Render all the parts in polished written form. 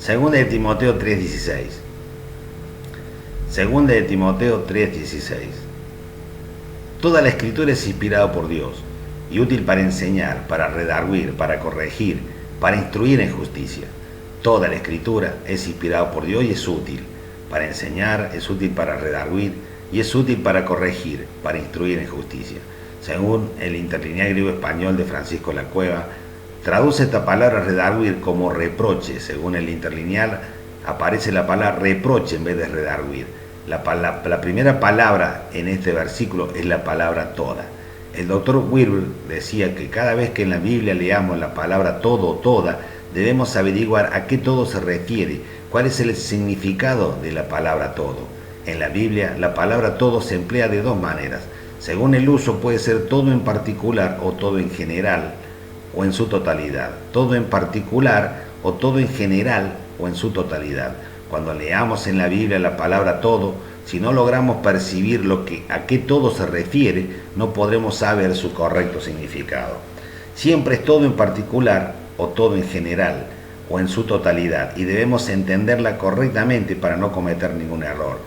Segunda de Timoteo 3:16. Segunda de Timoteo 3:16. Toda la escritura es inspirada por Dios y útil para enseñar, para redarguir, para corregir, para instruir en justicia. Toda la escritura es inspirada por Dios y es útil para enseñar, es útil para redarguir y es útil para corregir, para instruir en justicia. Según el interlineal griego-español de Francisco La Cueva, traduce esta palabra redarguir como reproche. Según el interlineal aparece la palabra reproche en vez de redarguir. La primera palabra en este versículo es la palabra toda. El doctor Wilber decía que cada vez que en la Biblia leamos la palabra todo o toda, debemos averiguar a qué todo se refiere, cuál es el significado de la palabra todo. En la Biblia, la palabra todo se emplea de dos maneras. Según el uso, puede ser todo en particular o todo en general o en su totalidad. Todo en particular o todo en general o en su totalidad. Cuando leamos en la Biblia la palabra todo, si no logramos percibir a qué todo se refiere, no podremos saber su correcto significado. Siempre es todo en particular o todo en general o en su totalidad, y debemos entenderla correctamente para no cometer ningún error.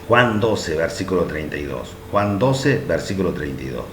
Juan 12, versículo 32. Juan 12, versículo 32.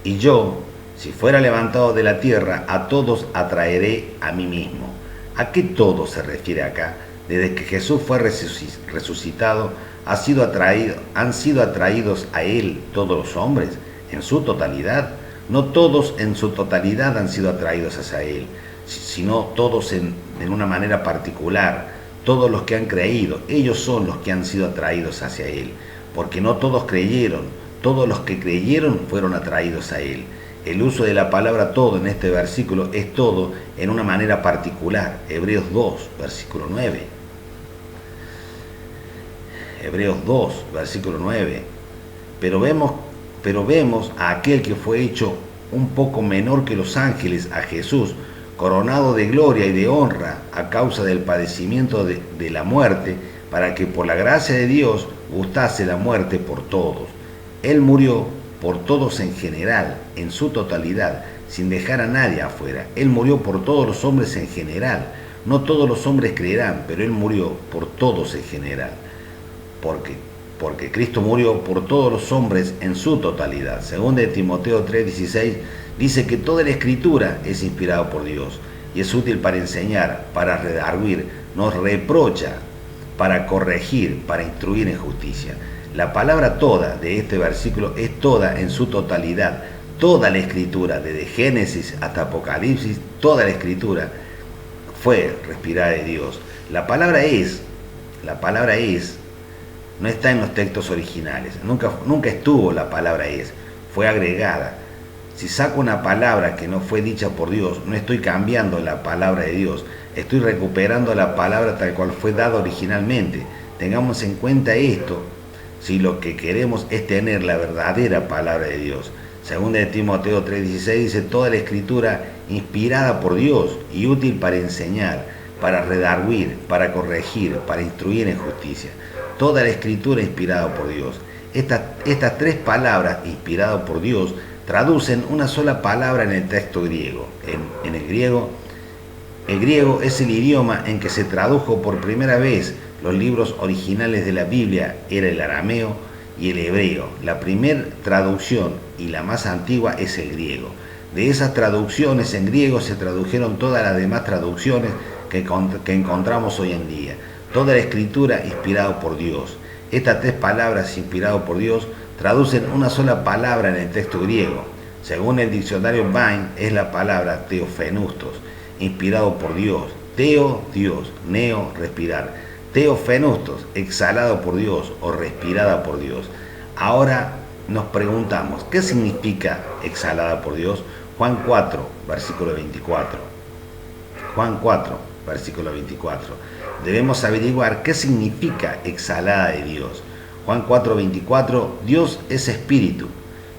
Y yo, si fuera levantado de la tierra, a todos atraeré a mí mismo. ¿A qué todo se refiere acá? Desde que Jesús fue resucitado, han sido atraídos a Él todos los hombres, en su totalidad. No todos en su totalidad han sido atraídos hacia Él, sino todos en una manera particular. Todos los que han creído, ellos son los que han sido atraídos hacia Él, porque no todos creyeron, todos los que creyeron fueron atraídos a Él. El uso de la palabra todo en este versículo es todo en una manera particular. Hebreos 2, versículo 9. Hebreos 2, versículo 9. Pero vemos a aquel que fue hecho un poco menor que los ángeles, a Jesús, coronado de gloria y de honra a causa del padecimiento de la muerte, para que por la gracia de Dios gustase la muerte por todos. Él murió por todos en general, en su totalidad, sin dejar a nadie afuera. Él murió por todos los hombres en general. No todos los hombres creerán, pero Él murió por todos en general. Porque Cristo murió por todos los hombres en su totalidad. Según de Timoteo 3:16, dice que toda la escritura es inspirada por Dios y es útil para enseñar, para redarguir, nos reprocha, para corregir, para instruir en justicia. La palabra toda de este versículo es toda en su totalidad. Toda la escritura, desde Génesis hasta Apocalipsis, toda la escritura fue respirada de Dios. La palabra es, no está en los textos originales. Nunca estuvo la palabra es, fue agregada. Si saco una palabra que no fue dicha por Dios, no estoy cambiando la palabra de Dios, estoy recuperando la palabra tal cual fue dada originalmente. Tengamos en cuenta esto si lo que queremos es tener la verdadera palabra de Dios. Segunda de Timoteo 3:16 dice: toda la escritura inspirada por Dios y útil para enseñar, para redarguir, para corregir, para instruir en justicia. Toda la escritura inspirada por Dios. Estas tres palabras, inspirado por Dios, traducen una sola palabra en el texto griego. En el griego es el idioma en que se tradujo por primera vez los libros originales de la Biblia. Era el arameo y el hebreo. La primera traducción y la más antigua es el griego. De esas traducciones en griego se tradujeron todas las demás traducciones que encontramos hoy en día. Toda la escritura inspirada por Dios. Estas tres palabras, inspirado por Dios, traducen una sola palabra en el texto griego. Según el diccionario Vine, es la palabra teofenustos, inspirado por Dios. Teo, Dios; neo, respirar. Teofenustos, exhalado por Dios o respirada por Dios. Ahora nos preguntamos, ¿qué significa exhalada por Dios? Juan 4, versículo 24. Juan 4, versículo 24. Debemos averiguar qué significa exhalada de Dios. Juan 4, 24. Dios es espíritu,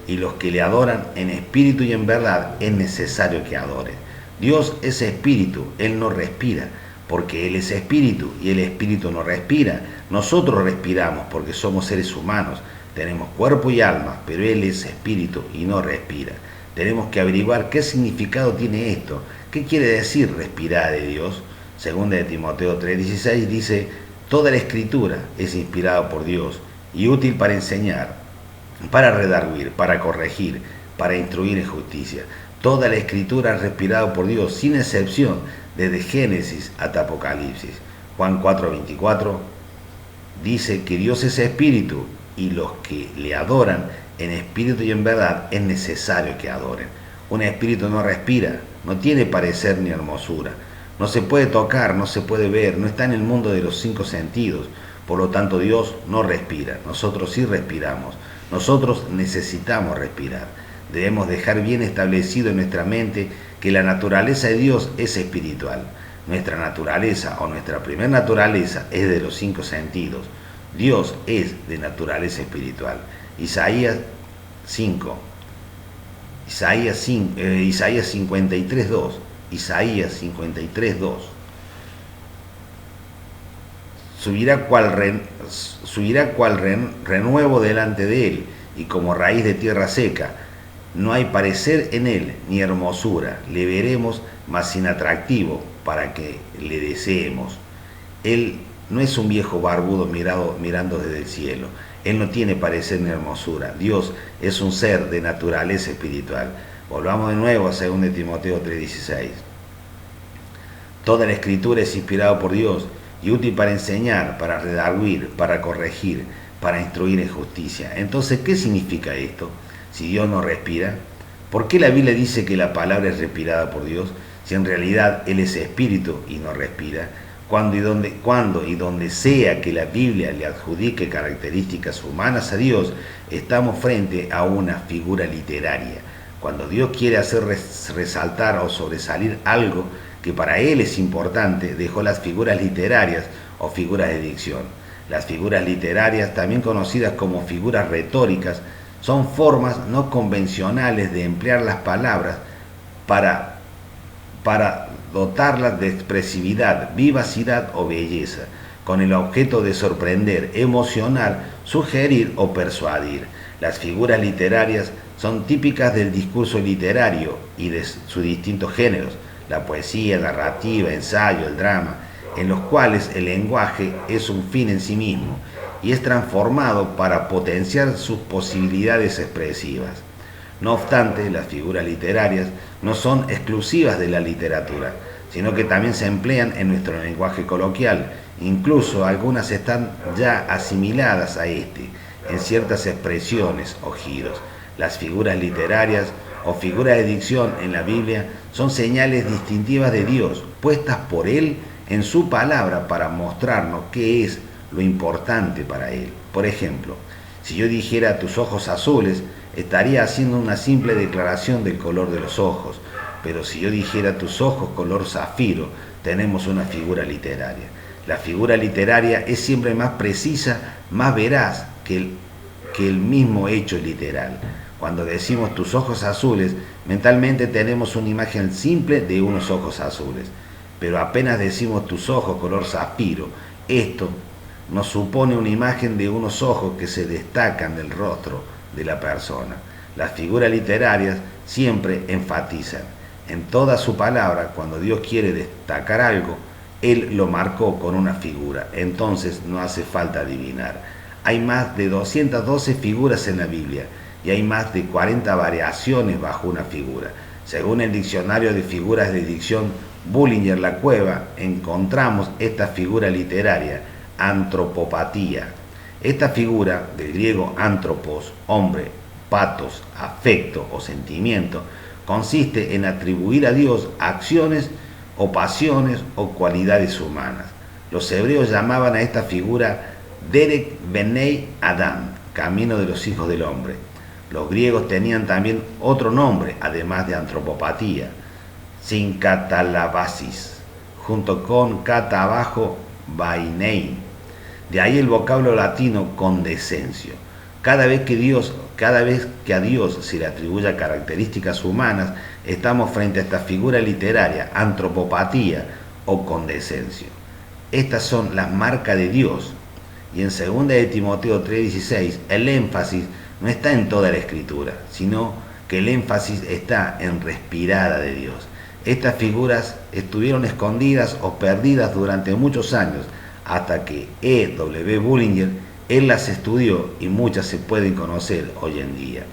y los que le adoran en espíritu y en verdad es necesario que adoren. Dios es espíritu, Él no respira, porque Él es espíritu y el espíritu no respira. Nosotros respiramos porque somos seres humanos, tenemos cuerpo y alma, pero Él es espíritu y no respira. tenemos que averiguar qué significado tiene esto. ¿Qué quiere decir respirar de Dios? Según de Timoteo 3:16 dice: toda la escritura es inspirada por Dios y útil para enseñar, para redarguir, para corregir, para instruir en justicia. Toda la escritura es respirada por Dios, sin excepción, desde Génesis hasta Apocalipsis. Juan 4:24 dice que Dios es espíritu y los que le adoran en espíritu y en verdad es necesario que adoren. Un espíritu no respira, no tiene parecer ni hermosura, no se puede tocar, no se puede ver, no está en el mundo de los 5 sentidos. Por lo tanto, Dios no respira, nosotros sí respiramos, nosotros necesitamos respirar. Debemos dejar bien establecido en nuestra mente que la naturaleza de Dios es espiritual. Nuestra naturaleza o nuestra primera naturaleza es de los 5 sentidos. Dios es de naturaleza espiritual. Isaías 53:2. Isaías 53:2. Subirá cual renuevo delante de él, y como raíz de tierra seca. No hay parecer en él, ni hermosura. Le veremos, mas sin atractivo, para que le deseemos. Él no es un viejo barbudo mirando desde el cielo. Él no tiene parecer ni hermosura. Dios es un ser de naturaleza espiritual. Volvamos de nuevo a 2 Timoteo 3:16. Toda la escritura es inspirada por Dios y útil para enseñar, para redarguir, para corregir, para instruir en justicia. Entonces, ¿qué significa esto? Si Dios no respira, ¿por qué la Biblia dice que la palabra es respirada por Dios? Si en realidad Él es espíritu y no respira. Cuando y donde sea que la Biblia le adjudique características humanas a Dios, estamos frente a una figura literaria. Cuando Dios quiere hacer resaltar o sobresalir algo que para Él es importante, dejó las figuras literarias o figuras de dicción. Las figuras literarias, también conocidas como figuras retóricas, son formas no convencionales de emplear las palabras para dotarlas de expresividad, vivacidad o belleza, con el objeto de sorprender, emocionar, sugerir o persuadir. Las figuras literarias son típicas del discurso literario y de sus distintos géneros: la poesía, la narrativa, ensayo, el drama, en los cuales el lenguaje es un fin en sí mismo y es transformado para potenciar sus posibilidades expresivas. No obstante, las figuras literarias no son exclusivas de la literatura, sino que también se emplean en nuestro lenguaje coloquial. Incluso algunas están ya asimiladas a este, en ciertas expresiones o giros. Las figuras literarias o figuras de dicción en la Biblia son señales distintivas de Dios, puestas por Él en su palabra para mostrarnos qué es lo importante para Él. Por ejemplo, si yo dijera tus ojos azules, estaría haciendo una simple declaración del color de los ojos, pero si yo dijera tus ojos color zafiro, tenemos una figura literaria. La figura literaria es siempre más precisa, más veraz que el mismo hecho literal. Cuando decimos tus ojos azules, mentalmente tenemos una imagen simple de unos ojos azules, pero apenas decimos tus ojos color zafiro, esto nos supone una imagen de unos ojos que se destacan del rostro de la persona. Las figuras literarias siempre enfatizan en toda su palabra. Cuando Dios quiere destacar algo, Él lo marcó con una figura, entonces no hace falta adivinar. Hay más de 212 figuras en la Biblia y hay más de 40 variaciones bajo una figura. Según el diccionario de figuras de dicción Bullinger La Cueva, encontramos esta figura literaria: antropopatía. Esta figura, del griego antropos, hombre, patos, afecto o sentimiento, consiste en atribuir a Dios acciones o pasiones o cualidades humanas. Los hebreos llamaban a esta figura Derek Benei Adam, camino de los hijos del hombre. Los griegos tenían también otro nombre, además de antropopatía: sincatalabasis, junto con cata abajo bainein. De ahí el vocablo latino condescencio. Cada vez que a Dios se le atribuya características humanas, estamos frente a esta figura literaria, antropopatía o condescencio. Estas son las marcas de Dios. Y en 2 Timoteo 3:16, el énfasis no está en toda la escritura, sino que el énfasis está en respirada de Dios. Estas figuras estuvieron escondidas o perdidas durante muchos años, hasta que E.W. Bullinger, él las estudió y muchas se pueden conocer hoy en día.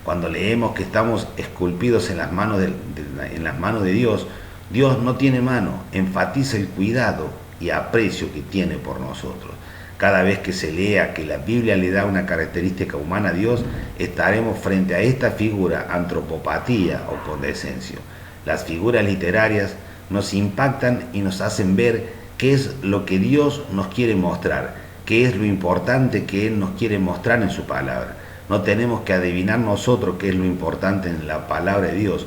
Cuando leemos que estamos esculpidos en las manos de Dios, Dios no tiene mano, enfatiza el cuidado y aprecio que tiene por nosotros. Cada vez que se lea que la Biblia le da una característica humana a Dios, estaremos frente a esta figura antropopatía o condescencio. Las figuras literarias nos impactan y nos hacen ver qué es lo que Dios nos quiere mostrar, qué es lo importante que Él nos quiere mostrar en su palabra. No tenemos que adivinar nosotros qué es lo importante en la palabra de Dios.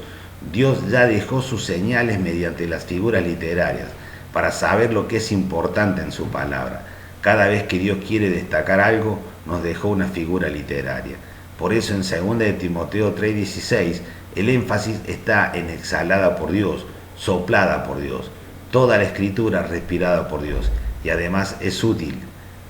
Dios ya dejó sus señales mediante las figuras literarias para saber lo que es importante en su palabra. Cada vez que Dios quiere destacar algo, nos dejó una figura literaria. Por eso en 2 de Timoteo 3:16, el énfasis está en exhalada por Dios, soplada por Dios. Toda la escritura respirada por Dios y además es útil.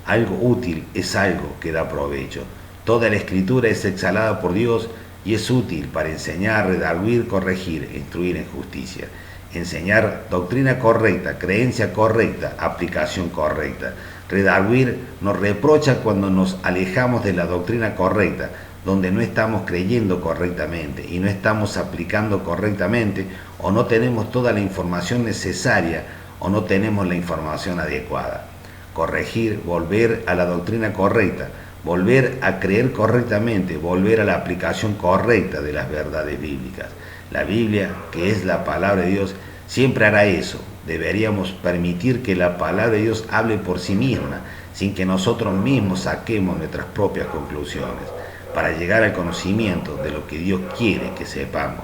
Algo útil es algo que da provecho. Toda la escritura es exhalada por Dios y es útil para enseñar, redarguir, corregir, instruir en justicia. Enseñar doctrina correcta, creencia correcta, aplicación correcta. Redarguir nos reprocha cuando nos alejamos de la doctrina correcta, donde no estamos creyendo correctamente y no estamos aplicando correctamente, o no tenemos toda la información necesaria o no tenemos la información adecuada. Corregir, volver a la doctrina correcta, volver a creer correctamente, volver a la aplicación correcta de las verdades bíblicas. La Biblia, que es la palabra de Dios, siempre hará eso. Deberíamos permitir que la palabra de Dios hable por sí misma, sin que nosotros mismos saquemos nuestras propias conclusiones, para llegar al conocimiento de lo que Dios quiere que sepamos.